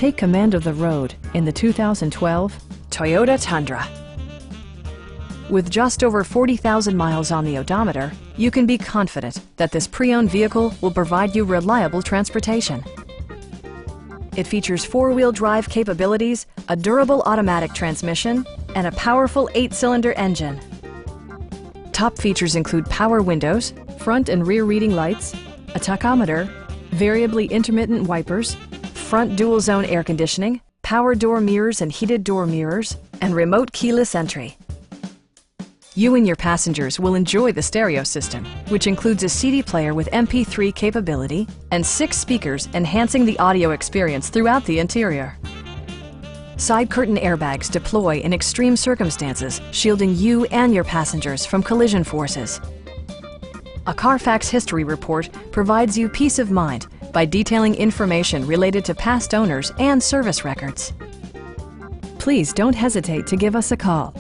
Take command of the road in the 2012 Toyota Tundra. With just over 40,000 miles on the odometer, you can be confident that this pre-owned vehicle will provide you reliable transportation. It features four-wheel drive capabilities, a durable automatic transmission, and a powerful 8-cylinder engine. Top features include power windows, front and rear reading lights, a tachometer, variably intermittent wipers, front dual-zone air conditioning, power door mirrors and heated door mirrors, and remote keyless entry. You and your passengers will enjoy the stereo system, which includes a CD player with MP3 capability and 6 speakers enhancing the audio experience throughout the interior. Side curtain airbags deploy in extreme circumstances, shielding you and your passengers from collision forces. A Carfax history report provides you peace of mind by detailing information related to past owners and service records. Please don't hesitate to give us a call.